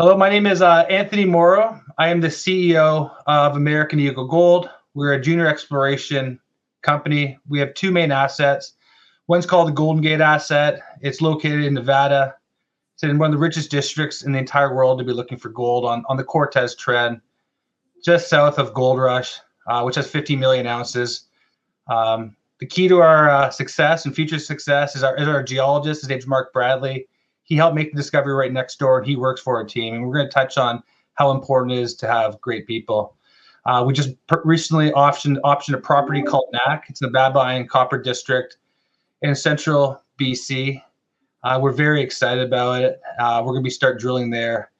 Hello, my name is Anthony Morrow. I am the CEO of American Eagle Gold. We're a junior exploration company. We have two main assets. One's called the Golden Gate asset. It's located in Nevada. It's in one of the richest districts in the entire world to be looking for gold on the Cortez Trend, just south of Gold Rush, which has 50 million ounces. The key to our success and future success is our geologist. His name's Mark Bradley. He helped make the discovery right next door, and he works for our team. And we're going to touch on how important it is to have great people. We just recently optioned a property called NAC. It's in the Babine Copper District in central BC. We're very excited about it. We're going to be start drilling there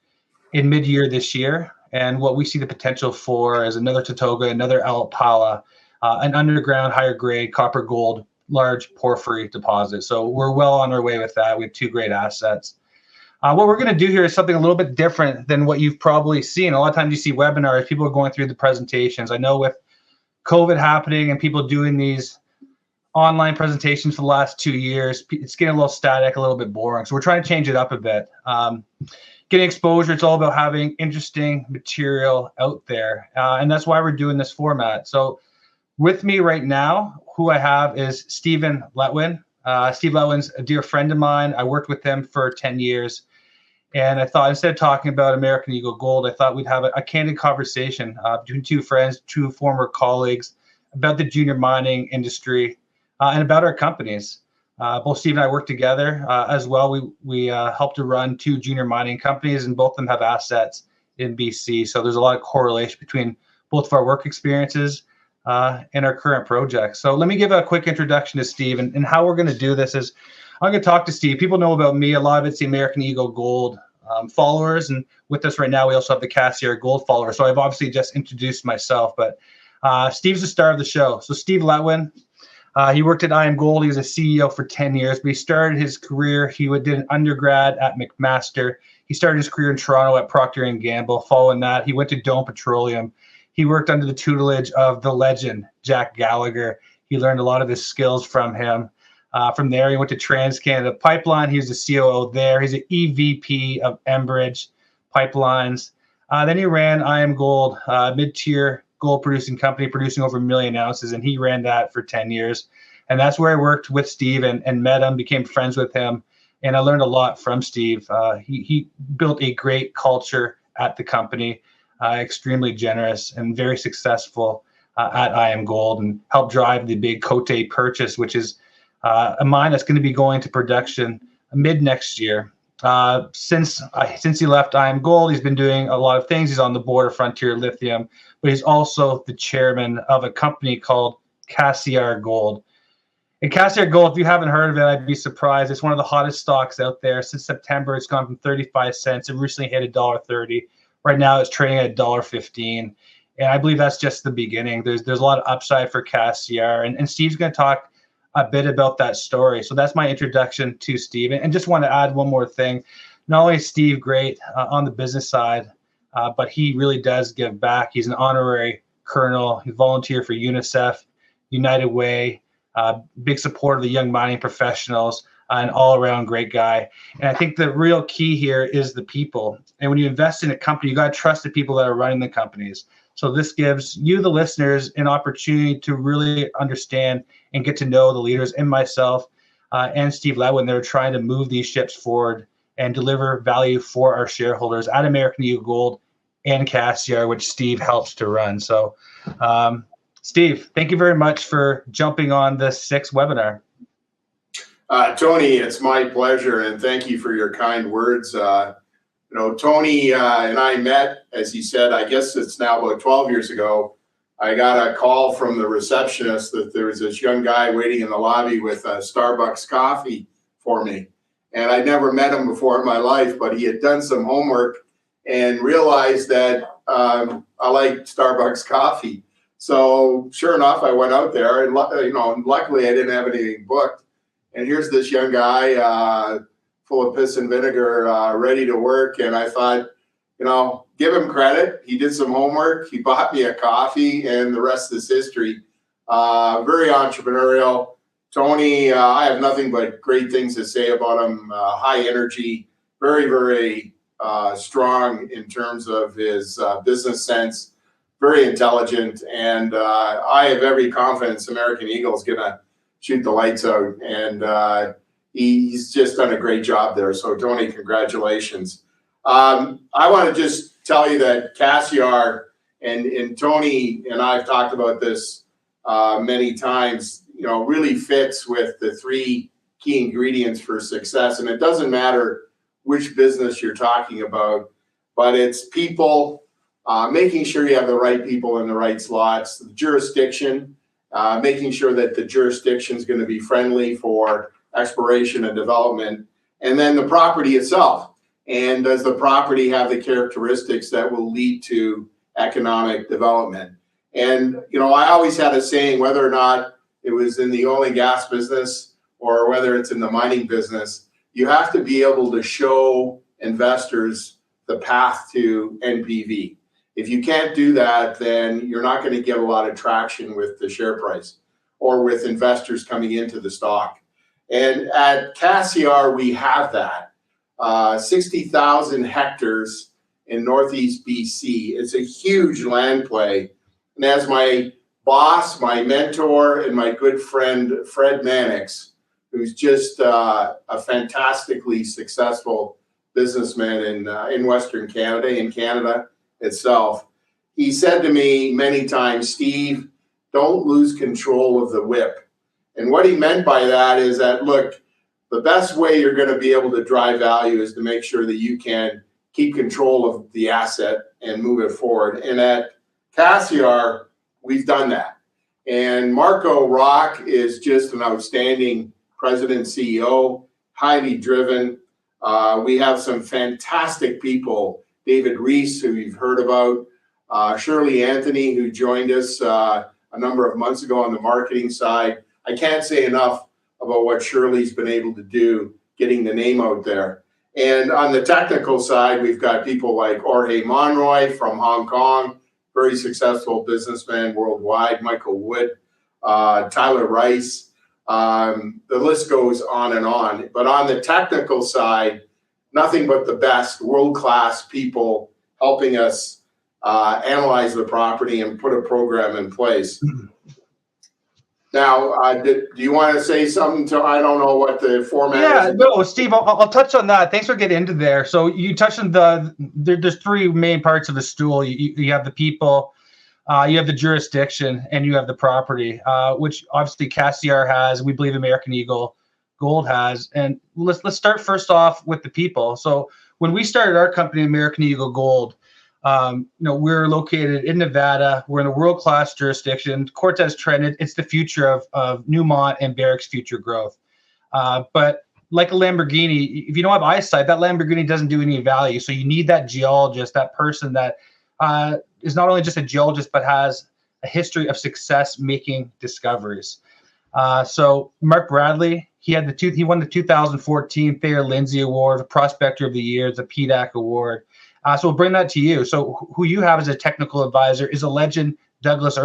in mid-year this year. And what we see the potential for is another Tatoga, another Alpala, an underground higher grade copper gold large porphyry deposit. So we're well on our way with that. We have two great assets. What we're going to do here is something a little bit different than what you've probably seen. A lot of times you see webinars, people are going through the presentations. I know with COVID happening and people doing these online presentations for the last 2 years, it's getting a little static, a little bit boring. So we're trying to change it up a bit. Getting exposure, it's all about having interesting material out there. And that's why we're doing this format. So with me right now, who I have is Stephen Lewin. Steve Lewin's a dear friend of mine. I worked with him for 10 years. And I thought instead of talking about American Eagle Gold, I thought we'd have a candid conversation between two friends, two former colleagues about the junior mining industry and about our companies. Both Steve and I work together as well. We help to run two junior mining companies, and both of them have assets in BC. So there's a lot of correlation between both of our work experiences in our current project. So let me give a quick introduction to Steve, and how we're going to do this is I'm going to talk to Steve. People know about me. A lot of it's the American Eagle Gold followers, and with us right now, we also have the Cassier Gold followers. So I've obviously just introduced myself, but Steve's the star of the show. So Steve Lewin, he worked at IAMGOLD. He was a CEO for 10 years, but he started his career, he did an undergrad at McMaster. He started his career in Toronto at Procter & Gamble. Following that, he went to Dome Petroleum. He worked under the tutelage of the legend, Jack Gallagher. He learned a lot of his skills from him. From there, he went to TransCanada Pipeline. He was the COO there. He's an EVP of Enbridge Pipelines. Then he ran IAMGOLD, mid-tier gold producing company, producing over 1 million ounces, and he ran that for 10 years. And that's where I worked with Steve and met him, became friends with him, and I learned a lot from Steve. He built a great culture at the company. Extremely generous and very successful at IAMGOLD, and helped drive the big Côté purchase, which is a mine that's going to be going to production mid next year. Since he left IAMGOLD, he's been doing a lot of things. He's on the board of Frontier Lithium, but he's also the chairman of a company called Cassier Gold. And Cassier Gold, if you haven't heard of it, I'd be surprised. It's one of the hottest stocks out there. Since September, it's gone from 35 cents. It recently hit $1.30. Right now, it's trading at $1.15, and I believe that's just the beginning. There's a lot of upside for Cassiar, and Steve's going to talk a bit about that story. So that's my introduction to Steve, and just want to add one more thing. Not only is Steve great on the business side, but he really does give back. He's an honorary colonel. He volunteered for UNICEF, United Way, big supporter of the young mining professionals. An all-around great guy. And I think the real key here is the people. And when you invest in a company, you got to trust the people that are running the companies. So this gives you, the listeners, an opportunity to really understand and get to know the leaders, and myself and Steve Lewin. They're trying to move these ships forward and deliver value for our shareholders at American Eagle Gold and Cassiar, which Steve helps to run. So Steve, thank you very much for jumping on this 6th webinar. Tony, it's my pleasure, and thank you for your kind words. Tony and I met, as he said, I guess it's now about 12 years ago. I got a call from the receptionist that there was this young guy waiting in the lobby with a Starbucks coffee for me. And I'd never met him before in my life, but he had done some homework and realized that I like Starbucks coffee. So sure enough, I went out there, and luckily I didn't have anything booked. And here's this young guy full of piss and vinegar, ready to work. And I thought, give him credit. He did some homework. He bought me a coffee, and the rest is history. Very entrepreneurial. Tony, I have nothing but great things to say about him. High energy, very, very strong in terms of his business sense, very intelligent, and I have every confidence American Eagle is going to shoot the lights out, and he's just done a great job there. So, Tony, congratulations. I want to just tell you that Cassiar and Tony and I have talked about this many times, really fits with the three key ingredients for success. And it doesn't matter which business you're talking about, but it's people, making sure you have the right people in the right slots, the jurisdiction, making sure that the jurisdiction is going to be friendly for exploration and development, and then the property itself. And does the property have the characteristics that will lead to economic development? And, I always had a saying, whether or not it was in the oil and gas business or whether it's in the mining business, you have to be able to show investors the path to NPV. If you can't do that, then you're not going to get a lot of traction with the share price or with investors coming into the stock. And at Cassiar, we have that. 60,000 hectares in Northeast BC. It's a huge land play. And as my boss, my mentor, and my good friend, Fred Mannix, who's just a fantastically successful businessman in Western Canada, in Canada itself, he said to me many times, Steve, don't lose control of the whip. And what he meant by that is that, look, the best way you're going to be able to drive value is to make sure that you can keep control of the asset and move it forward. And at Cassiar, we've done that. And Marco Rock is just an outstanding president, CEO, highly driven. We have some fantastic people. David Reese, who you've heard about, Shirley Anthony, who joined us a number of months ago on the marketing side. I can't say enough about what Shirley's been able to do getting the name out there. And on the technical side, we've got people like Jorge Monroy from Hong Kong, very successful businessman worldwide, Michael Wood, Tyler Rice. The list goes on and on. But on the technical side, nothing but the best world-class people helping us analyze the property and put a program in place. Now, do you want to say something to, I don't know what the format is? Yeah, no, Steve, I'll touch on that. Thanks for getting into there. So you touched on there's three main parts of the stool. You have the people, you have the jurisdiction, and you have the property, which obviously Cassiar has. We believe American Eagle Gold has. And let's start first off with the people. So when we started our company, American Eagle Gold, we're located in Nevada. We're in a world-class jurisdiction. Cortez Trend, it's the future of Newmont and Barrick's future growth. But like a Lamborghini, if you don't have eyesight, that Lamborghini doesn't do any value. So you need that geologist, that person that is not only just a geologist, but has a history of success making discoveries. So Mark Bradley, he won the 2014 Thayer Lindsay Award, the Prospector of the Year, the PDAC Award. So we'll bring that to you. So who you have as a technical advisor is a legend, Douglas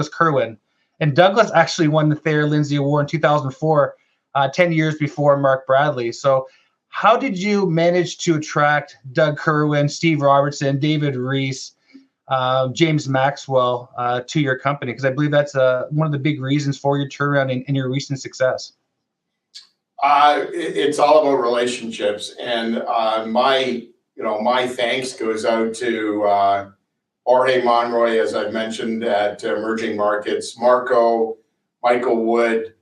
Kerwin. And Douglas actually won the Thayer Lindsay Award in 2004, 10 years before Mark Bradley. So how did you manage to attract Doug Kerwin, Steve Robertson, David Reese, James Maxwell to your company? Because I believe that's one of the big reasons for your turnaround and your recent success. It's all about relationships. And my thanks goes out to Jorge Monroy, as I mentioned, at Emerging Markets, Michael Wood.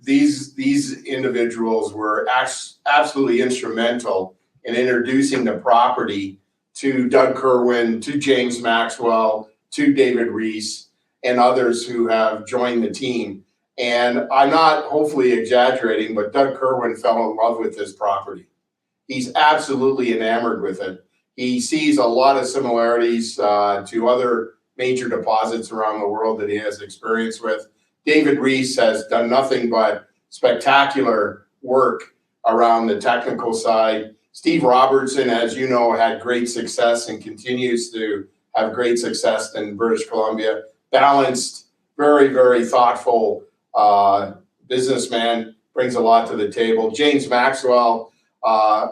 These individuals were absolutely instrumental in introducing the property to Doug Kerwin, to James Maxwell, to David Reese, and others who have joined the team. And I'm not hopefully exaggerating, but Doug Kerwin fell in love with this property. He's absolutely enamored with it. He sees a lot of similarities to other major deposits around the world that he has experience with. David Reese has done nothing but spectacular work around the technical side. Steve Robertson, as you know, had great success and continues to have great success in British Columbia. Balanced, very, very thoughtful businessman, brings a lot to the table. James Maxwell,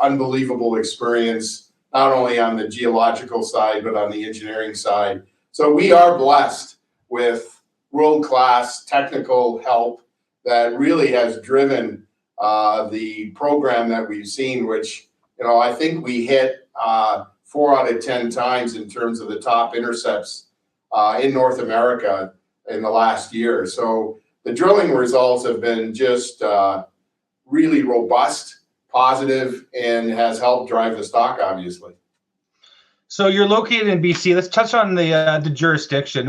unbelievable experience not only on the geological side, but on the engineering side. So we are blessed with world-class technical help that really has driven the program that we've seen, which, I think we hit 4 out of 10 times in terms of the top intercepts in North America in the last year. So the drilling results have been just really robust, positive, and has helped drive the stock, obviously. So you're located in BC. Let's touch on the jurisdiction.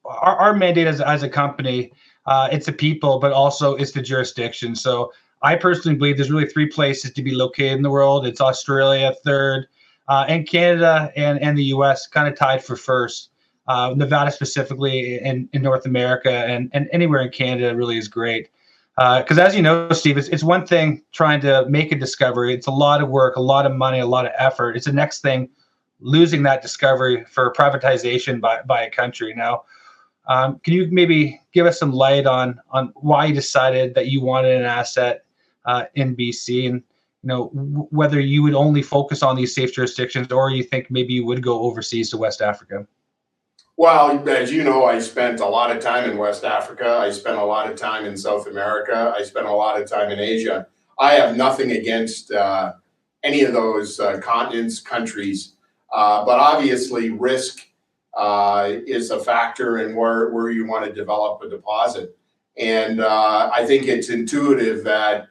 Our mandate as a company, it's the people, but also it's the jurisdiction. So I personally believe there's really 3 places to be located in the world. It's Australia, third, and Canada and the US kind of tied for first. Nevada specifically in North America and anywhere in Canada really is great. Because as you know, Steve, it's one thing trying to make a discovery. It's a lot of work, a lot of money, a lot of effort. It's the next thing losing that discovery for privatization by a country. Now, can you maybe give us some light on why you decided that you wanted an asset in BC, and whether you would only focus on these safe jurisdictions, or you think maybe you would go overseas to West Africa? Well, as you know, I spent a lot of time in West Africa. I spent a lot of time in South America. I spent a lot of time in Asia. I have nothing against any of those continents, countries, but obviously risk is a factor in where you want to develop a deposit. And I think it's intuitive that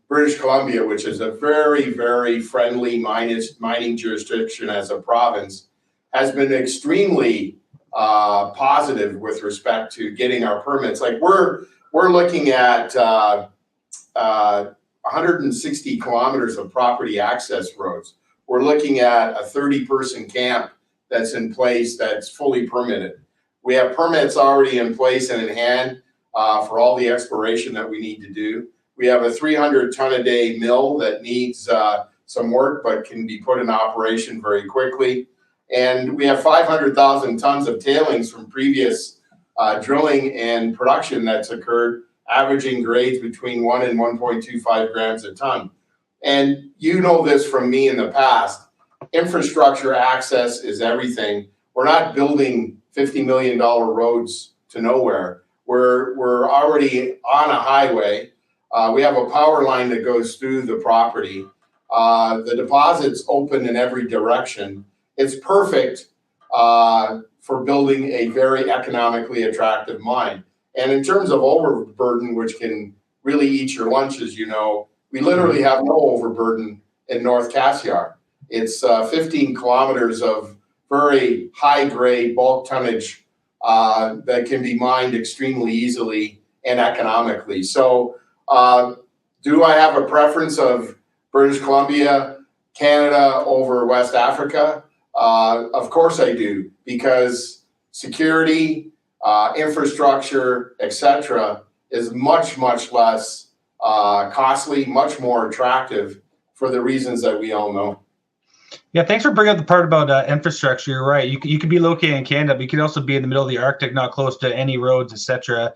British Columbia, which is a very, very friendly mining jurisdiction as a province, has been extremely positive with respect to getting our permits. Like we're looking at 160 kilometers of property access roads. We're looking at a 30-person camp that's in place that's fully permitted. We have permits already in place and in hand for all the exploration that we need to do. We have a 300-ton-a-day mill that needs some work but can be put in operation very quickly. And we have 500,000 tons of tailings from previous drilling and production that's occurred, averaging grades between 1 and 1.25 grams a ton. And you know this from me in the past, infrastructure access is everything. We're not building $50 million roads to nowhere. We're already on a highway. We have a power line that goes through the property. The deposit's open in every direction. It's perfect for building a very economically attractive mine. And in terms of overburden, which can really eat your lunch, as you know, we literally have no overburden in North Cassiar. It's 15 kilometers of very high-grade bulk tonnage that can be mined extremely easily and economically. So do I have a preference of British Columbia, Canada over West Africa? Of course I do, because security, infrastructure, etc., is much, much less costly, much more attractive for the reasons that we all know. Yeah, thanks for bringing up the part about infrastructure. You're right. You could be located in Canada, but you could also be in the middle of the Arctic, not close to any roads, etc.,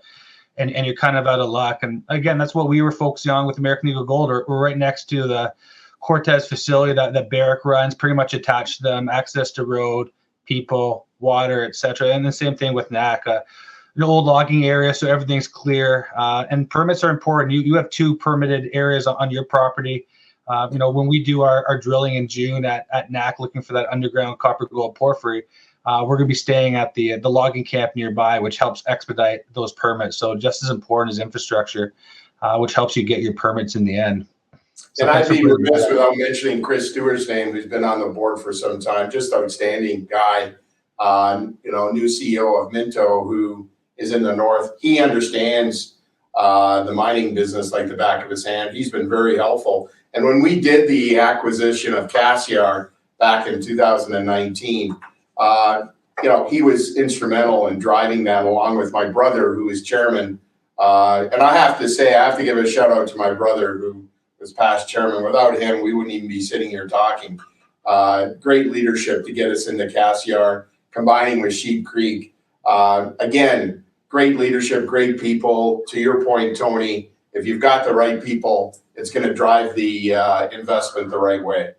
and you're kind of out of luck. And again, that's what we were focusing on with American Eagle Gold. We're right next to the Cortez facility that Barrick runs, pretty much attached to them, access to road, people, water, etc. And the same thing with NAC, an old logging area, so everything's clear. And permits are important. You have 2 permitted areas on your property. When we do our drilling in June at NAC, looking for that underground copper gold porphyry, we're going to be staying at the logging camp nearby, which helps expedite those permits. So just as important as infrastructure, which helps you get your permits in the end. So and I'd be remiss without mentioning Chris Stewart's name, who's been on the board for some time, just outstanding guy, new CEO of Minto, who is in the north. He understands the mining business like the back of his hand. He's been very helpful. And when we did the acquisition of Cassiar back in 2019, he was instrumental in driving that, along with my brother, who is chairman. And I have to say, I have to give a shout out to my brother, who was past chairman. Without him, we wouldn't even be sitting here talking. Great leadership to get us into Cassiar, combining with Sheep Creek. Again, great leadership, great people. To your point, Tony, if you've got the right people, it's going to drive the investment the right way.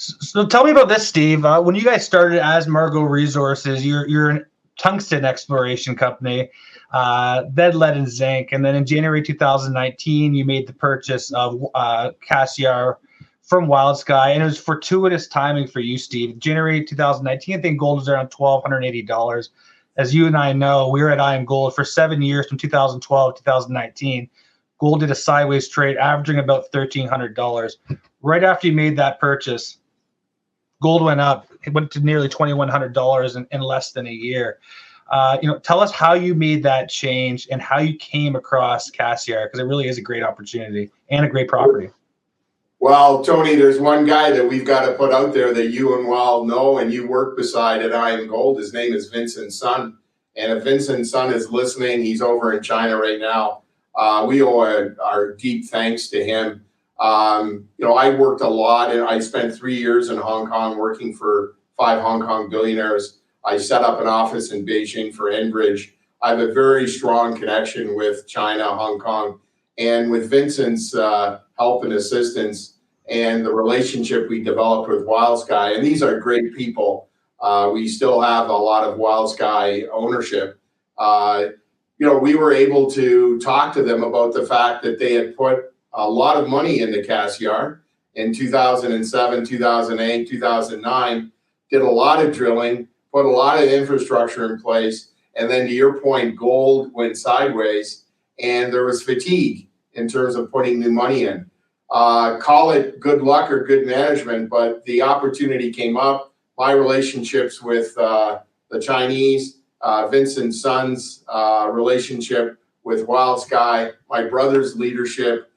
So tell me about this, Steve. When you guys started as Margo Resources, you're a tungsten exploration company, lead and zinc, and then in January 2019, you made the purchase of Cassiar from Wild Sky, and it was fortuitous timing for you, Steve. January 2019, I think gold was around $1,280. As you and I know, we were at IM Gold for 7 years from 2012 to 2019. Gold did a sideways trade, averaging about $1,300. Right after you made that purchase, gold went up. It went to nearly $2,100 in less than a year. Tell us how you made that change and how you came across Cassiar, because it really is a great opportunity and a great property. Well, Tony, there's one guy that we've got to put out there that you and well know and you work beside at IM Gold. His name is Vincent Sun. And if Vincent Sun is listening, he's over in China right now. We owe our deep thanks to him. I worked a lot, and I spent 3 years in Hong Kong working for 5 Hong Kong billionaires. I set up an office in Beijing for Enbridge. I have a very strong connection with China, Hong Kong, and with Vincent's help and assistance and the relationship we developed with Wild Sky. And these are great people. We still have a lot of Wild Sky ownership. We were able to talk to them about the fact that they had put a lot of money into Cassiar in 2007, 2008, 2009, did a lot of drilling, put a lot of infrastructure in place. And then to your point, gold went sideways and there was fatigue in terms of putting new money in. Call it good luck or good management, but the opportunity came up. My relationships with the Chinese, Vincent Sun's relationship with Wild Sky, my brother's leadership,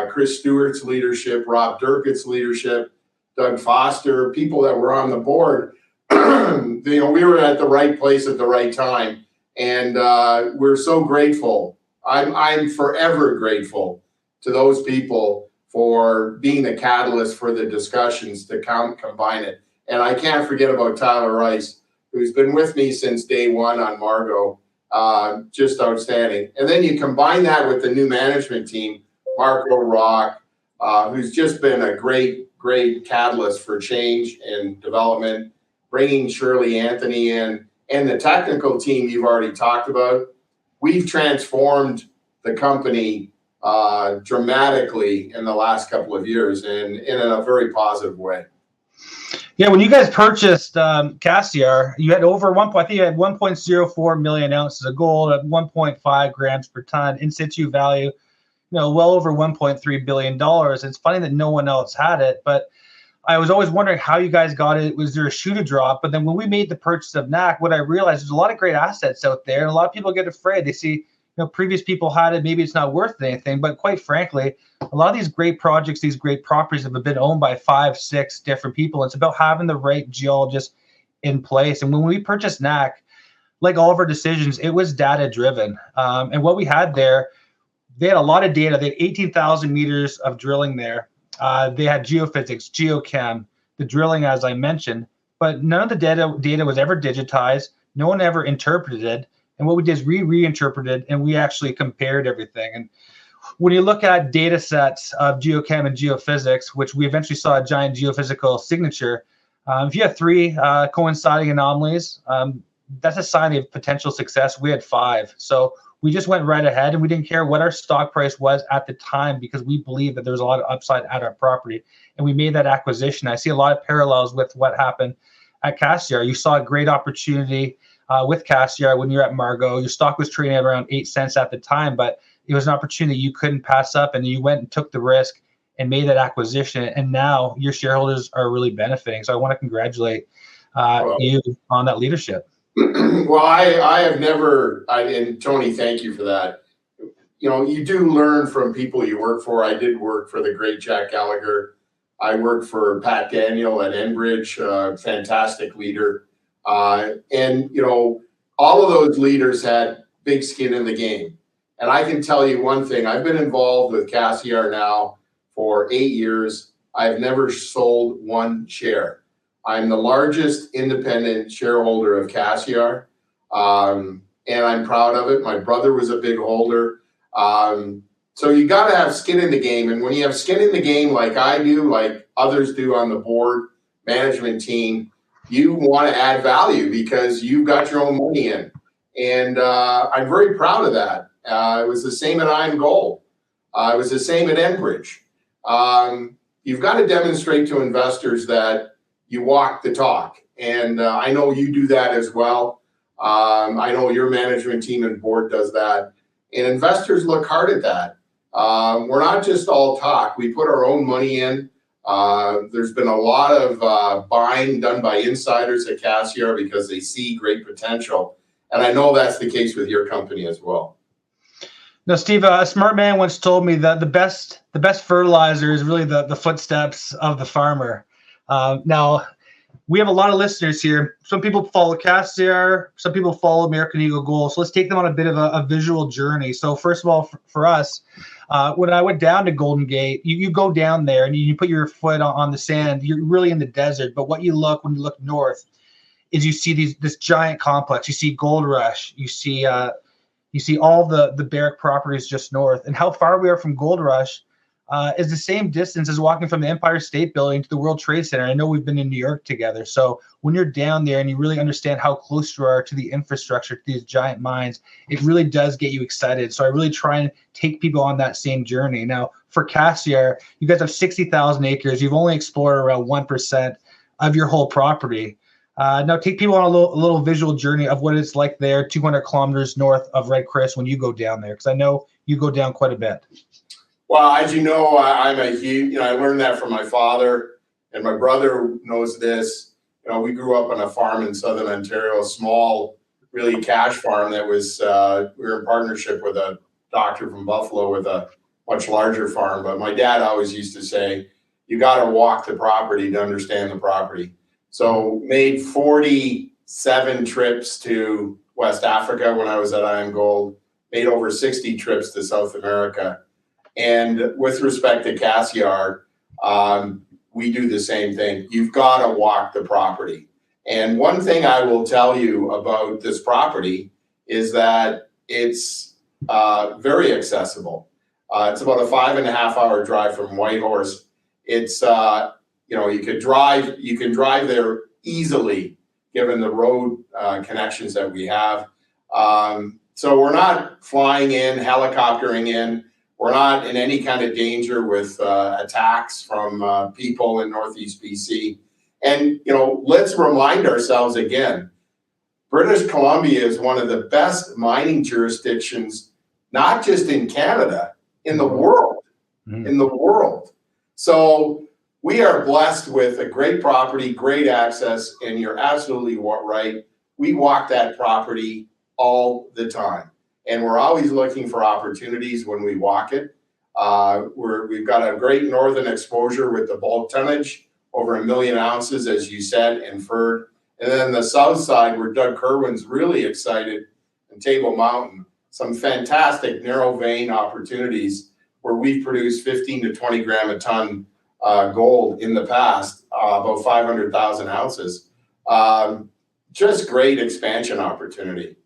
Chris Stewart's leadership, Rob Durkett's leadership, Doug Foster, people that were on the board. We were at the right place at the right time, and we're so grateful. I'm forever grateful to those people for being the catalyst for the discussions to combine it. And I can't forget about Tyler Rice, who's been with me since day one on Margo, just outstanding. And then you combine that with the new management team, Marco Rock, who's just been a great catalyst for change and development, bringing Shirley Anthony in, and the technical team you've already talked about. We've transformed the company dramatically in the last couple of years, and in a very positive way. Yeah, when you guys purchased Cassiar, you had I think you had 1.04 million ounces of gold at 1.5 grams per ton, in situ value, well over $1.3 billion. It's funny that no one else had it, but I was always wondering how you guys got it. Was there a shoe to drop? But then when we made the purchase of NAC, what I realized there's a lot of great assets out there, and a lot of people get afraid. They see, previous people had it, maybe it's not worth anything. But quite frankly, a lot of these great projects, these great properties have been owned by 5, 6 different people. It's about having the right geologist in place. And when we purchased NAC, like all of our decisions, it was data driven. And what we had there, they had a lot of data. They had 18,000 meters of drilling there. They had geophysics, geochem, the drilling, as I mentioned, but none of the data was ever digitized. No one ever interpreted it. And what we did is we reinterpreted and we actually compared everything. And when you look at data sets of geochem and geophysics, which we eventually saw a giant geophysical signature, if you have 3 coinciding anomalies, that's a sign of potential success. We had 5. So we just went right ahead, and we didn't care what our stock price was at the time because we believed that there was a lot of upside at our property, and we made that acquisition. I see a lot of parallels with what happened at Cassiar. You saw a great opportunity with Cassiar when you're at Margo. Your stock was trading at around 8 cents at the time, but it was an opportunity you couldn't pass up, and you went and took the risk and made that acquisition, and now your shareholders are really benefiting. So I want to congratulate you on that leadership. Well, I have never, and Tony, thank you for that. You do learn from people you work for. I did work for the great Jack Gallagher. I worked for Pat Daniel at Enbridge, fantastic leader. And all of those leaders had big skin in the game. And I can tell you one thing, I've been involved with Cassiar now for 8 years. I've never sold 1 share. I'm the largest independent shareholder of Cassiar, and I'm proud of it. My brother was a big holder. So you got to have skin in the game. And when you have skin in the game like I do, like others do on the board, management team, you want to add value because you've got your own money in. And I'm very proud of that. It was the same at Iron Gold. It was the same at Enbridge. You've got to demonstrate to investors that you walk the talk. And I know you do that as well. I know your management team and board does that. And investors look hard at that. We're not just all talk. We put our own money in. There's been a lot of buying done by insiders at Cassiar because they see great potential. And I know that's the case with your company as well. Now, Steve, a smart man once told me that the best fertilizer is really the footsteps of the farmer. Now, we have a lot of listeners here. Some people follow Cassiar, some people follow American Eagle Gold. So let's take them on a bit of a visual journey. So first of all, for us, when I went down to Golden Gate, you go down there and you put your foot on the sand. You're really in the desert. But what you look when you look north is you see this giant complex. You see Gold Rush. You see all the barrack properties just north. And how far we are from Gold Rush is the same distance as walking from the Empire State Building to the World Trade Center. I know we've been in New York together. So when you're down there and you really understand how close you are to the infrastructure, to these giant mines, it really does get you excited. So I really try and take people on that same journey. Now, for Cassiar, you guys have 60,000 acres. You've only explored around 1% of your whole property. Now take people on a little visual journey of what it's like there, 200 kilometers north of Red Chris when you go down there, because I know you go down quite a bit. Well, as you know, I'm a huge, I learned that from my father, and my brother knows this. We grew up on a farm in Southern Ontario, a small, really cash farm that was, we were in partnership with a doctor from Buffalo with a much larger farm. But my dad always used to say, you got to walk the property to understand the property. So made 47 trips to West Africa when I was at Iron Gold, made over 60 trips to South America. And with respect to Cassiar, we do the same thing. You've got to walk the property. And one thing I will tell you about this property is that it's very accessible. It's about a 5.5-hour drive from Whitehorse. It's you can drive there easily given the road connections that we have. So we're not flying in, helicoptering in. We're not in any kind of danger with attacks from people in Northeast BC. And, let's remind ourselves again, British Columbia is one of the best mining jurisdictions, not just in Canada, in the world, in the world. So we are blessed with a great property, great access, and you're absolutely right. We walk that property all the time, and we're always looking for opportunities when we walk it. We've got a great northern exposure with the bulk tonnage, over 1 million ounces, as you said, inferred. And then the south side, where Doug Kerwin's really excited, in Table Mountain, some fantastic narrow vein opportunities where we've produced 15 to 20 gram a ton gold in the past, about 500,000 ounces. Just great expansion opportunity.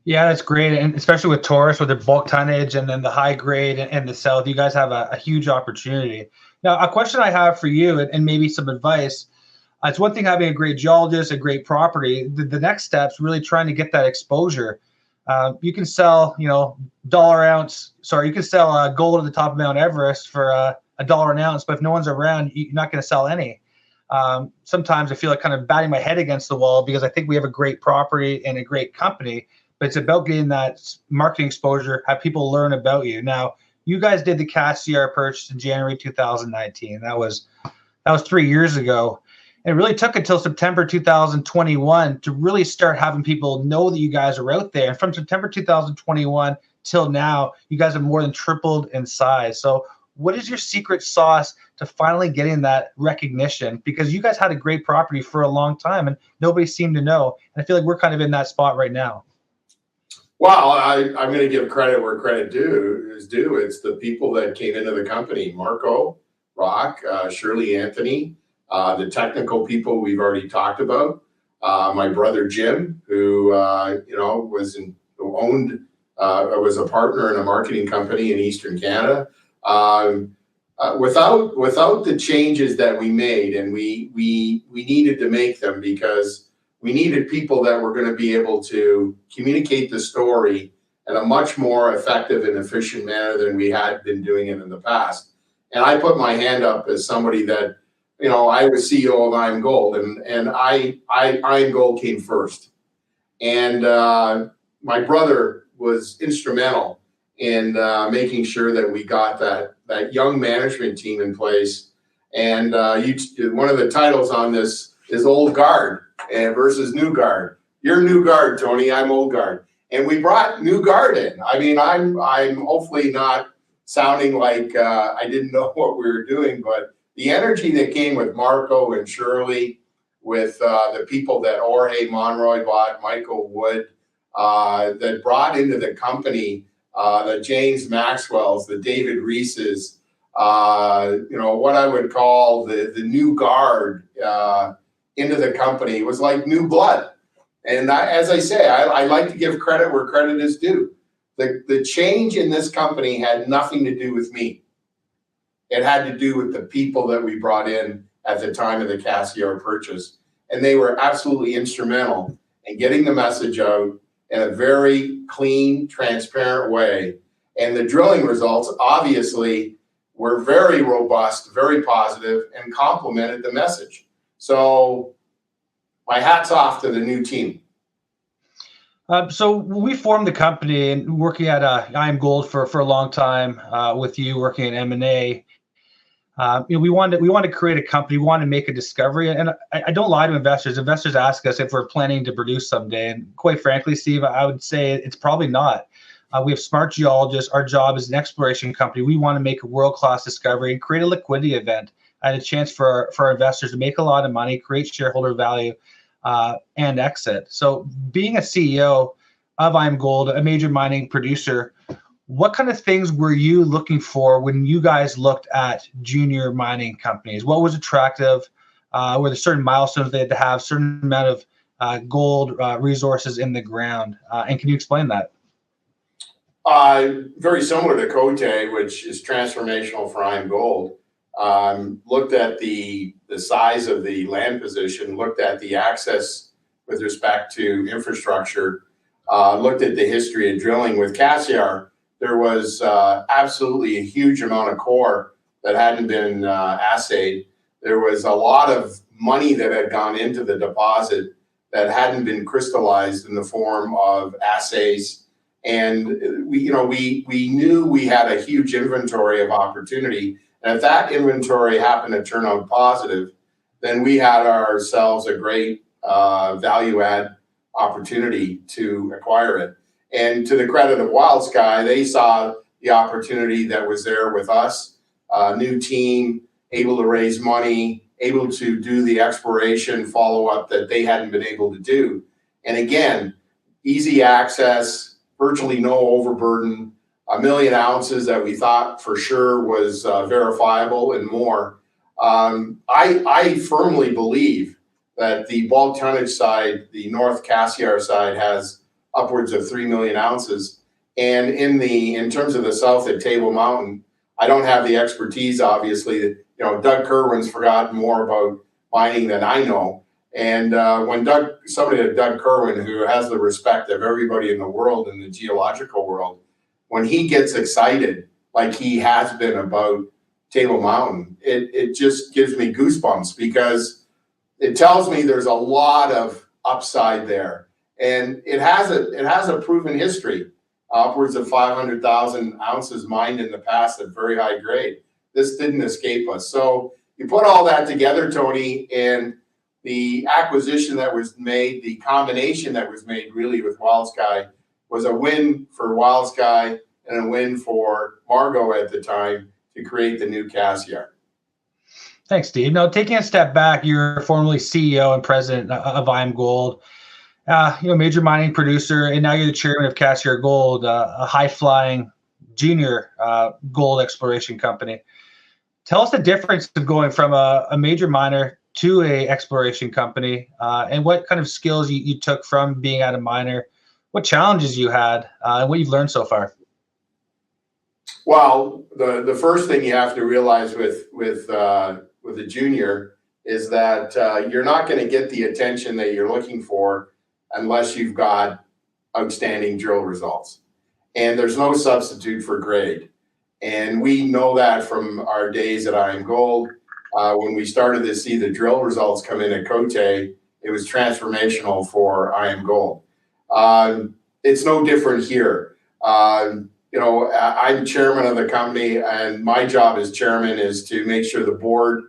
Yeah, that's great. And especially with Taurus, with the bulk tonnage and then the high grade and the south, you guys have a huge opportunity. Now, a question I have for you and maybe some advice. It's one thing having a great geologist, a great property. The next step's really trying to get that exposure. You can sell, dollar ounce. Sorry, you can sell gold at the top of Mount Everest for $1 an ounce, but if no one's around, you're not going to sell any. Sometimes I feel like kind of batting my head against the wall because I think we have a great property and a great company, but it's about getting that marketing exposure, have people learn about you. Now, you guys did the Cassiar purchase in January 2019. That was 3 years ago. And it really took until September 2021 to really start having people know that you guys are out there. And from September 2021 till now, you guys have more than tripled in size. So what is your secret sauce to finally getting that recognition? Because you guys had a great property for a long time and nobody seemed to know. And I feel like we're kind of in that spot right now. Well, I'm going to give credit where credit is due. It's the people that came into the company, Marco, Rock, Shirley Anthony, the technical people we've already talked about. My brother Jim, who was a partner in a marketing company in Eastern Canada. without the changes that we made, and we needed to make them because we needed people that were going to be able to communicate the story in a much more effective and efficient manner than we had been doing it in the past. And I put my hand up as somebody that, I was CEO of I'm Gold, and I'm Gold came first. And my brother was instrumental in making sure that we got that young management team in place. And one of the titles on this is Old Guard versus New Guard. You're New Guard, Tony. I'm Old Guard. And we brought New Guard in. I mean, I'm hopefully not sounding like I didn't know what we were doing, but the energy that came with Marco and Shirley, with the people that Jorge Monroy bought, Michael Wood, that brought into the company, the James Maxwells, the David Reeses, what I would call the new guard into the company. It was like new blood. And as I say, I like to give credit where credit is due. The change in this company had nothing to do with me. It had to do with the people that we brought in at the time of the Cassiar purchase. And they were absolutely instrumental in getting the message out in a very clean, transparent way. And the drilling results obviously were very robust, very positive, and complemented the message. So my hat's off to the new team. So we formed the company and working at I'm Gold for a long time with you working at M&A. We wanted to create a company. We wanted to make a discovery, and I don't lie to investors. Investors ask us if we're planning to produce someday, and quite frankly, Steve, I would say it's probably not. We have smart geologists. Our job is an exploration company. We want to make a world-class discovery and create a liquidity event and a chance for our investors to make a lot of money, create shareholder value, and exit. So being a CEO of I'm Gold, a major mining producer, what kind of things were you looking for when you guys looked at junior mining companies? What was attractive? Were there certain milestones they had to have, certain amount of gold resources in the ground? And can you explain that? Very similar to Cote, which is transformational for I'm Gold. Looked at the size of the land position, looked at the access with respect to infrastructure, looked at the history of drilling. With Cassiar, there was absolutely a huge amount of core that hadn't been assayed. There was a lot of money that had gone into the deposit that hadn't been crystallized in the form of assays. And we knew we had a huge inventory of opportunity. And if that inventory happened to turn out positive, then we had ourselves a great value add opportunity to acquire it. And to the credit of Wild Sky, they saw the opportunity that was there with us, new team, able to raise money, able to do the exploration follow-up that they hadn't been able to do. And again, easy access, virtually no overburden, 1 million ounces that we thought for sure was verifiable and more. I firmly believe that the bulk tonnage side, the North Cassiar side, has upwards of 3 million ounces. And in terms of the south at Table Mountain, I don't have the expertise, obviously. Doug Kerwin's forgotten more about mining than I know. And when somebody like Doug Kerwin, who has the respect of everybody in the world, in the geological world, when he gets excited, like he has been about Table Mountain, it just gives me goosebumps because it tells me there's a lot of upside there. And it has a proven history, upwards of 500,000 ounces mined in the past at very high grade. This didn't escape us. So you put all that together, Tony, and the acquisition that was made, the combination that was made really with Wild Sky was a win for Wild Sky and a win for Margot at the time to create the new Cassiar. Thanks, Steve. Now, taking a step back, you're formerly CEO and president of I'm Gold. Major mining producer, and now you're the chairman of Cassier Gold, a high-flying junior gold exploration company. Tell us the difference of going from a major miner to a exploration company, and what kind of skills you took from being at a miner, what challenges you had, and what you've learned so far. Well, the first thing you have to realize with a junior is that you're not going to get the attention that you're looking for unless you've got outstanding drill results. And there's no substitute for grade. And we know that from our days at IAMGOLD. When we started to see the drill results come in at Cote, it was transformational for IAMGOLD. It's no different here. I'm chairman of the company, and my job as chairman is to make sure the board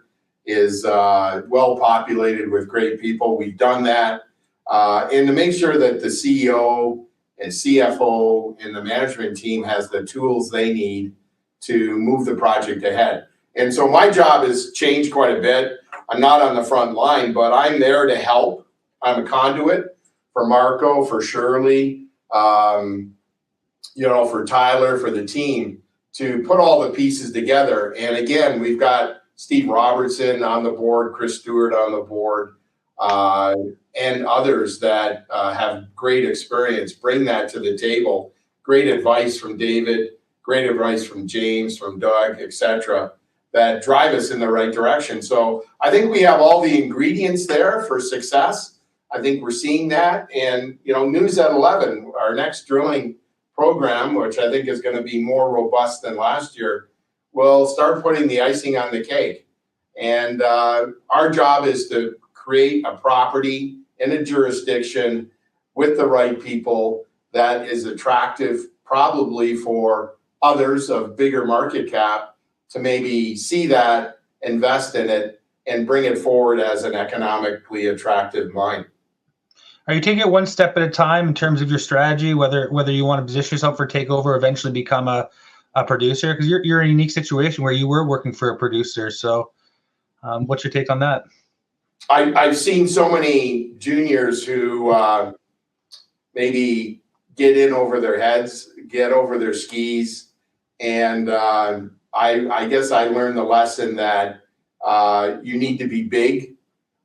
is well populated with great people. We've done that. And to make sure that the CEO and CFO and the management team has the tools they need to move the project ahead. And so my job has changed quite a bit. I'm not on the front line, but I'm there to help. I'm a conduit for Marco, for Shirley, for Tyler, for the team to put all the pieces together. And again, we've got Steve Robertson on the board, Chris Stewart on the board, and others that have great experience, bring that to the table. Great advice from David, great advice from James, from Doug, etc., that drive us in the right direction. So I think we have all the ingredients there for success. I think we're seeing that. And, News at 11, our next drilling program, which I think is going to be more robust than last year, will start putting the icing on the cake. And our job is to create a property in a jurisdiction with the right people that is attractive probably for others of bigger market cap to maybe see that, invest in it, and bring it forward as an economically attractive mine. Are you taking it one step at a time in terms of your strategy, whether you want to position yourself for takeover, eventually become a producer? Because you're in a unique situation where you were working for a producer. So what's your take on that? I've seen so many juniors who maybe get in over their heads, get over their skis. And I guess I learned the lesson that you need to be big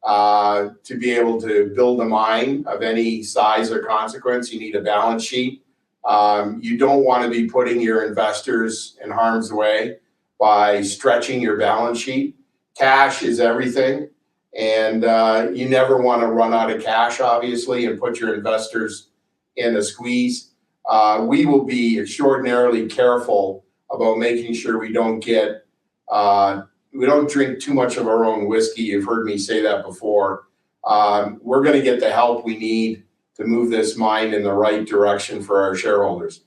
to be able to build a mine of any size or consequence. You need a balance sheet. You don't want to be putting your investors in harm's way by stretching your balance sheet. Cash is everything. And you never want to run out of cash, obviously, and put your investors in a squeeze. We will be extraordinarily careful about making sure we don't drink too much of our own whiskey. You've heard me say that before. We're going to get the help we need to move this mine in the right direction for our shareholders.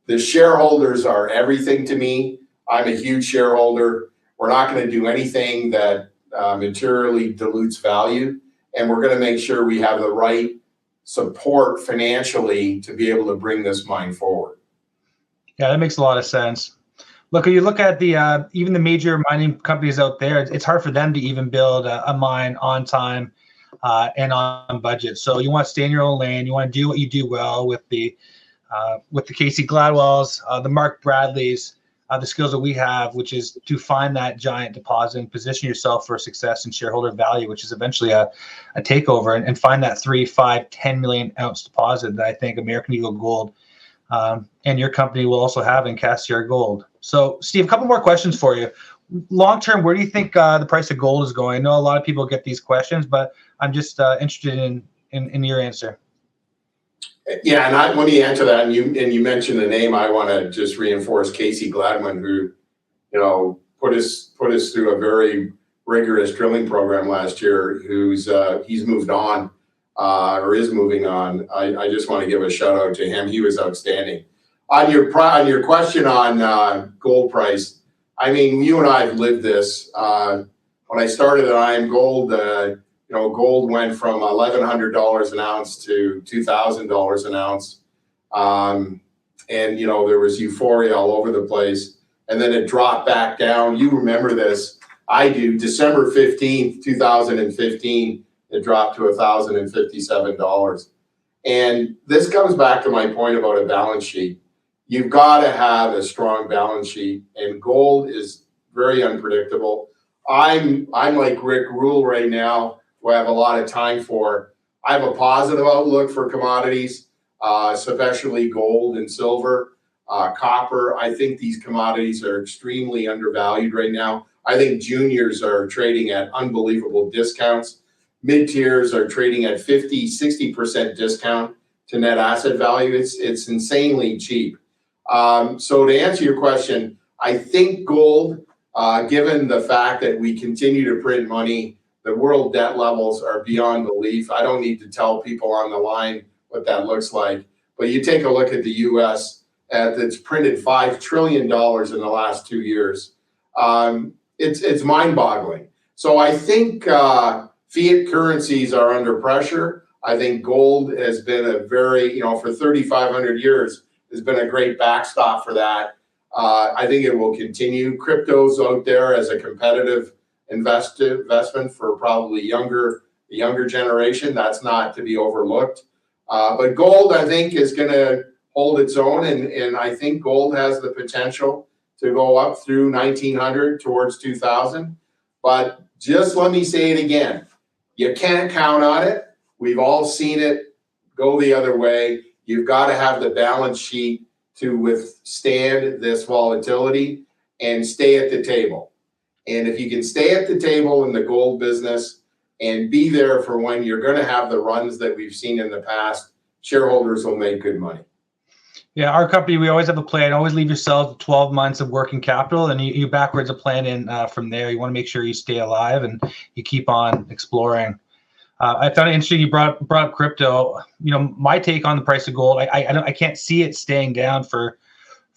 The shareholders are everything to me. I'm a huge shareholder. We're not going to do anything that materially dilutes value, and we're going to make sure we have the right support financially to be able to bring this mine forward. Yeah, that makes a lot of sense. Look, you look at the even the major mining companies out there, it's hard for them to even build a mine on time and on budget. So you want to stay in your own lane. You want to do what you do well with the Casey Gladwells, the Mark Bradleys, the skills that we have, which is to find that giant deposit and position yourself for success and shareholder value, which is eventually a takeover, and find that 3, 5, 10 million ounce deposit that I think American Eagle Gold and your company will also have in Cassier Gold. So, Steve, a couple more questions for you. Long term, where do you think the price of gold is going? I know a lot of people get these questions, but I'm just interested in your answer. Yeah, and let me answer that. And you mentioned the name. I want to just reinforce Casey Gladwin, who put us through a very rigorous drilling program last year. He's moved on or is moving on. I just want to give a shout out to him. He was outstanding. On your question on gold price, I mean, you and I have lived this. When I started at IAMGOLD, gold went from $1,100 an ounce to $2,000 an ounce. And, there was euphoria all over the place. And then it dropped back down. You remember this. I do. December 15th, 2015, it dropped to $1,057. And this comes back to my point about a balance sheet. You've got to have a strong balance sheet, and gold is very unpredictable. I'm like Rick Rule right now, who I have a lot of time for. I have a positive outlook for commodities, especially gold and silver. copper. I think these commodities are extremely undervalued right now. I think juniors are trading at unbelievable discounts. Mid-tiers are trading at 50, 60% discount to net asset value. It's insanely cheap. So to answer your question, I think gold, given the fact that we continue to print money, the world debt levels are beyond belief. I don't need to tell people on the line what that looks like. But you take a look at the U.S. That's printed $5 trillion in the last 2 years. It's mind-boggling. So I think fiat currencies are under pressure. I think gold has been a very, for 3,500 years, has been a great backstop for that. I think it will continue. Crypto's out there as a competitive investment for probably the younger generation. That's not to be overlooked. But gold, I think, is going to hold its own, and I think gold has the potential to go up through 1900 towards 2000. But just let me say it again. You can't count on it. We've all seen it go the other way. You've got to have the balance sheet to withstand this volatility and stay at the table. And if you can stay at the table in the gold business and be there for when you're going to have the runs that we've seen in the past, shareholders will make good money. Yeah, our company, we always have a plan. Always leave yourself 12 months of working capital, and you backwards a plan in from there. You want to make sure you stay alive and you keep on exploring. I found it interesting you brought up crypto. My take on the price of gold, I can't see it staying down for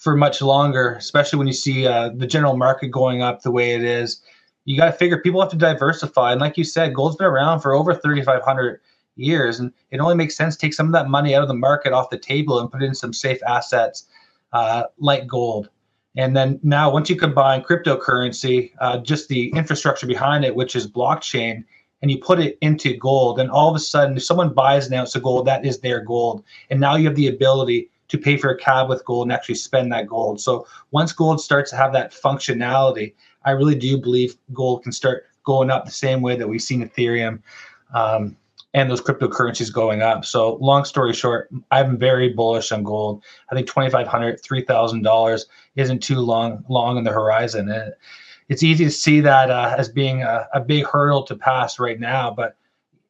much longer, especially when you see the general market going up the way it is. You got to figure people have to diversify. And like you said, gold's been around for over 3,500 years, and it only makes sense to take some of that money out of the market off the table and put it in some safe assets like gold. And then now once you combine cryptocurrency, just the infrastructure behind it, which is blockchain, and you put it into gold, and all of a sudden if someone buys an ounce of gold, that is their gold. And now you have the ability to pay for a cab with gold and actually spend that gold. So once gold starts to have that functionality, I really do believe gold can start going up the same way that we've seen Ethereum and those cryptocurrencies going up. So long story short, I'm very bullish on gold. I think $2,500, $3,000 isn't too long on the horizon. And it's easy to see that as being a big hurdle to pass right now. But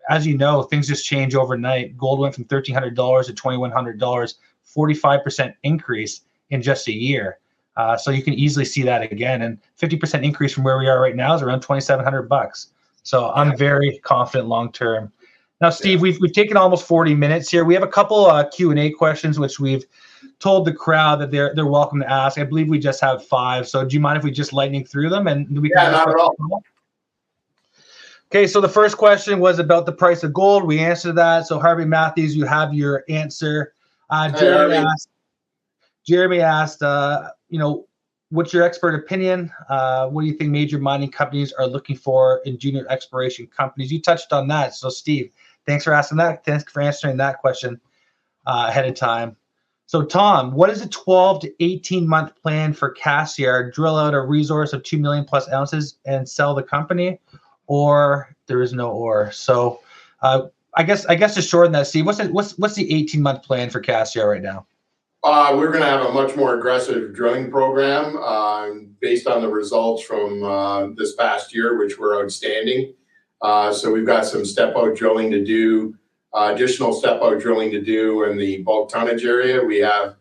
as you know, things just change overnight. Gold went from $1,300 to $2,100, 45% increase in just a year. So you can easily see that again. And 50% increase from where we are right now is around $2,700. So I'm very confident long term. Now, Steve, we've taken almost 40 minutes here. We have a couple Q&A questions, which we've told the crowd that they're welcome to ask. I believe we just have 5. So do you mind if we just lightning through them? And we can not at all. Okay, so the first question was about the price of gold. We answered that. So Harvey Matthews, you have your answer. Jeremy asked, what's your expert opinion? What do you think major mining companies are looking for in junior exploration companies? You touched on that. So Steve, thanks for asking that. Thanks for answering that question ahead of time. So Tom, what is a 12 to 18-month plan for Cassiar? Drill out a resource of 2 million plus ounces and sell the company, or there is no or? So I guess to shorten that, Steve, what's the 18-month plan for Cassiar right now? We're going to have a much more aggressive drilling program based on the results from this past year, which were outstanding. So we've got some step-out drilling to do, additional step-out drilling to do in the bulk tonnage area. We have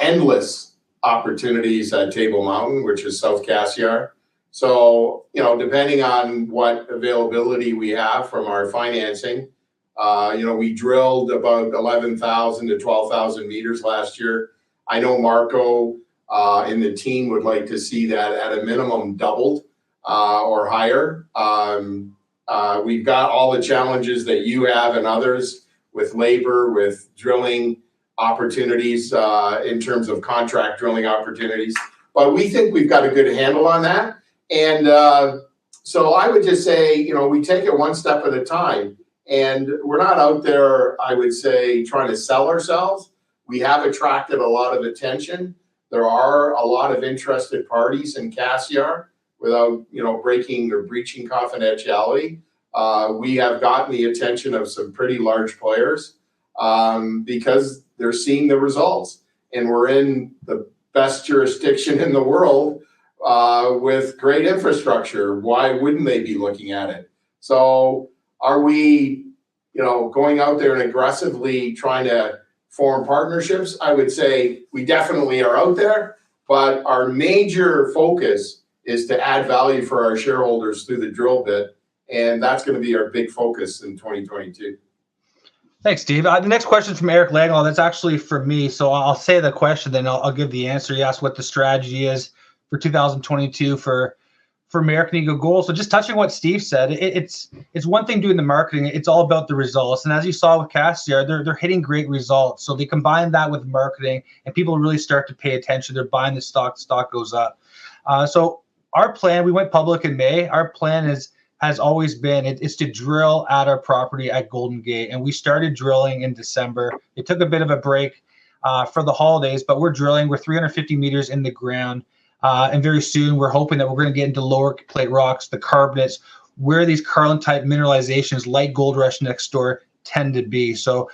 endless opportunities at Table Mountain, which is South Cassiar. So, depending on what availability we have from our financing, we drilled about 11,000 to 12,000 meters last year. I know Marco and the team would like to see that at a minimum doubled or higher. We've got all the challenges that you have and others with labor, with drilling opportunities in terms of contract drilling opportunities. But we think we've got a good handle on that. And so I would just say, we take it one step at a time. And we're not out there, I would say, trying to sell ourselves. We have attracted a lot of attention. There are a lot of interested parties in Cassiar without, breaking or breaching confidentiality. We have gotten the attention of some pretty large players because they're seeing the results. and we're in the best jurisdiction in the world with great infrastructure. Why wouldn't they be looking at it? So are we, going out there and aggressively trying to form partnerships? I would say we definitely are out there, but our major focus is to add value for our shareholders through the drill bit, and that's going to be our big focus in 2022. Thanks, Steve. The next question is from Eric Langlaw. That's actually for me, so I'll say the question, then I'll give the answer. He asked what the strategy is for 2022 for American Eagle Gold. So just touching what Steve said, it's one thing doing the marketing. It's all about the results. And as you saw with Cassiar, they're hitting great results. So they combine that with marketing, and people really start to pay attention. They're buying the stock. The stock goes up. So our plan, we went public in May. Our plan has always been it's to drill at our property at Golden Gate, and we started drilling in December. It took a bit of a break for the holidays, but we're drilling. We're 350 meters in the ground, and very soon we're hoping that we're going to get into lower plate rocks, the carbonates, where these Carlin type mineralizations like Gold Rush next door tend to be. So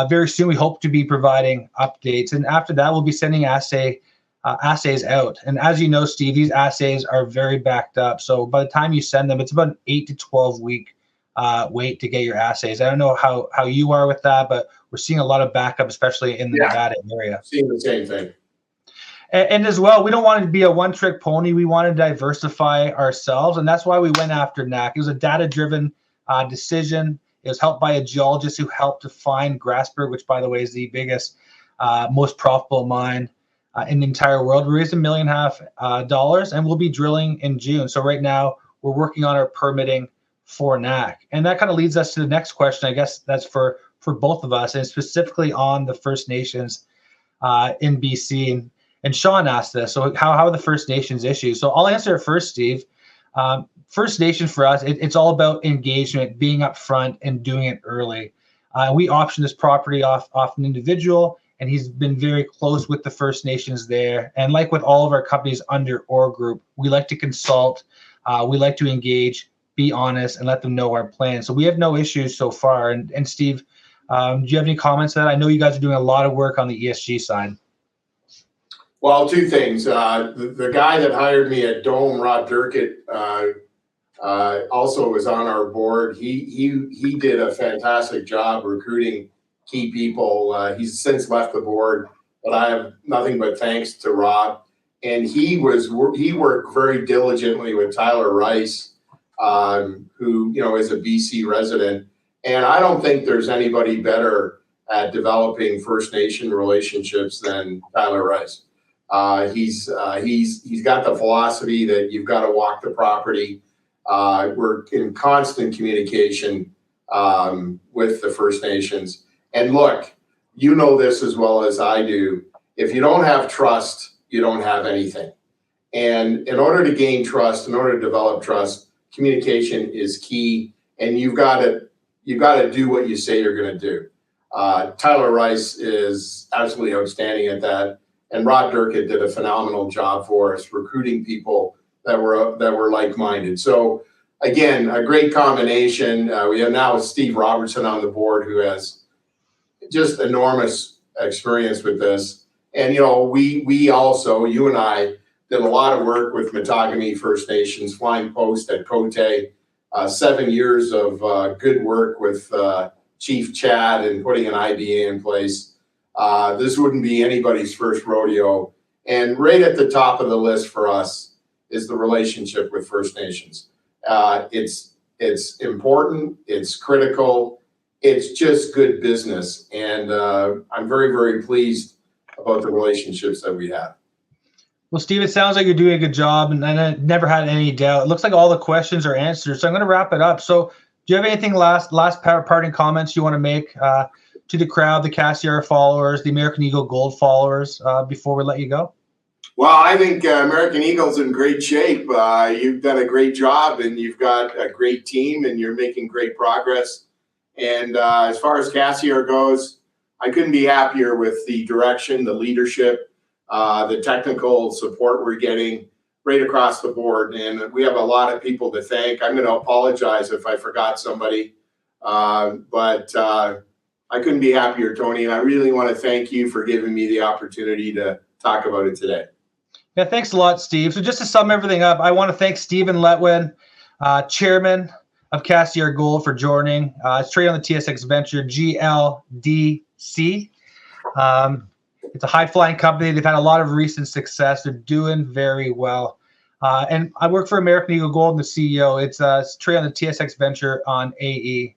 very soon we hope to be providing updates, and after that we'll be sending assays out. And as you know, Steve, these assays are very backed up. So by the time you send them, it's about an 8 to 12 week wait to get your assays. I don't know how you are with that, but we're seeing a lot of backup, especially in the Nevada area. Seeing the same thing. And as well, we don't want to be a one-trick pony. We want to diversify ourselves, and that's why we went after NAC. It was a data-driven decision. It was helped by a geologist who helped to find Grasberg, which, by the way, is the biggest, most profitable mine in the entire world. We raised $1.5 million, and we'll be drilling in June. So right now we're working on our permitting for NAC, and that kind of leads us to the next question. I guess that's for both of us, and specifically on the First Nations in BC. And Sean asked this. So how are the First Nations issues? So I'll answer it first, Steve. First Nation for us, it's all about engagement, being upfront and doing it early. We optioned this property off an individual, and he's been very close with the First Nations there. And like with all of our companies under OR Group, we like to consult, we like to engage, be honest, and let them know our plan. So we have no issues so far. And Steve, do you have any comments on that? I know you guys are doing a lot of work on the ESG side. Well, two things. The guy that hired me at Dome, Rod Durkett, also was on our board. He did a fantastic job recruiting key people. He's since left the board, but I have nothing but thanks to Rod. And he worked very diligently with Tyler Rice, who is a BC resident. And I don't think there's anybody better at developing First Nation relationships than Tyler Rice. He's got the philosophy that you've got to walk the property. We're in constant communication with the First Nations. And look, you know this as well as I do. If you don't have trust, you don't have anything. And in order to gain trust, in order to develop trust, communication is key. And you've got to do what you say you're going to do. Tyler Rice is absolutely outstanding at that. And Rod Durkett did a phenomenal job for us, recruiting people that were like-minded. So again, a great combination. We have now Steve Robertson on the board, who has just enormous experience with this. And we also, you and I, did a lot of work with Matagami First Nations, Flying Post at Cote. 7 years of good work with Chief Chad and putting an IBA in place. This wouldn't be anybody's first rodeo. And right at the top of the list for us is the relationship with First Nations. It's important, it's critical, it's just good business. And I'm very, very pleased about the relationships that we have. Well, Steve, it sounds like you're doing a good job, and I never had any doubt. It looks like all the questions are answered. So I'm going to wrap it up. So do you have anything last parting comments you want to make to the crowd, the Cassiar followers, the American Eagle Gold followers before we let you go? Well, I think American Eagle's in great shape. You've done a great job, and you've got a great team, and you're making great progress. And as far as Cassiar goes, I couldn't be happier with the direction, the leadership, the technical support we're getting right across the board. And we have a lot of people to thank. I'm going to apologize if I forgot somebody. But I couldn't be happier, Tony. And I really want to thank you for giving me the opportunity to talk about it today. Yeah, thanks a lot, Steve. So just to sum everything up, I want to thank Stephen Lewin, chairman of Cassier Gold, for joining. It's traded on the TSX Venture GLDC. It's a high-flying company. They've had a lot of recent success. They're doing very well. And I work for American Eagle Gold, and the CEO. It's traded on the TSX Venture on AE.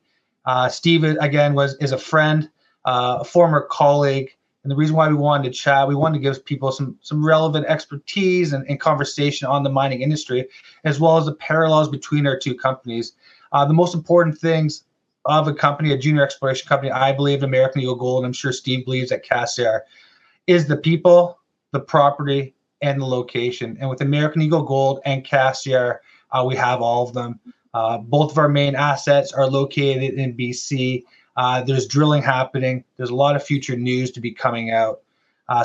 Steve, again, is a friend, a former colleague. And the reason why we wanted to chat, we wanted to give people some relevant expertise and conversation on the mining industry, as well as the parallels between our two companies. The most important things of a company, a junior exploration company, I believe American Eagle Gold, and I'm sure Steve believes at Cassiar, is the people, the property, and the location. And with American Eagle Gold and Cassiar, we have all of them. Both of our main assets are located in BC. There's drilling happening. There's a lot of future news to be coming out.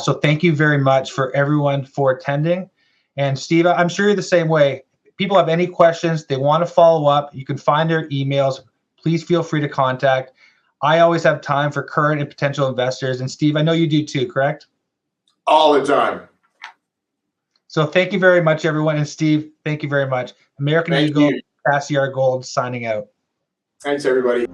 So thank you very much for everyone for attending. And Steve, I'm sure you're the same way. People have any questions, they want to follow up, you can find their emails. Please feel free to contact. I always have time for current and potential investors. And Steve, I know you do too, correct? All the time. So thank you very much, everyone. And Steve, thank you very much. American Eagle, Cassiar Gold, signing out. Thanks, everybody.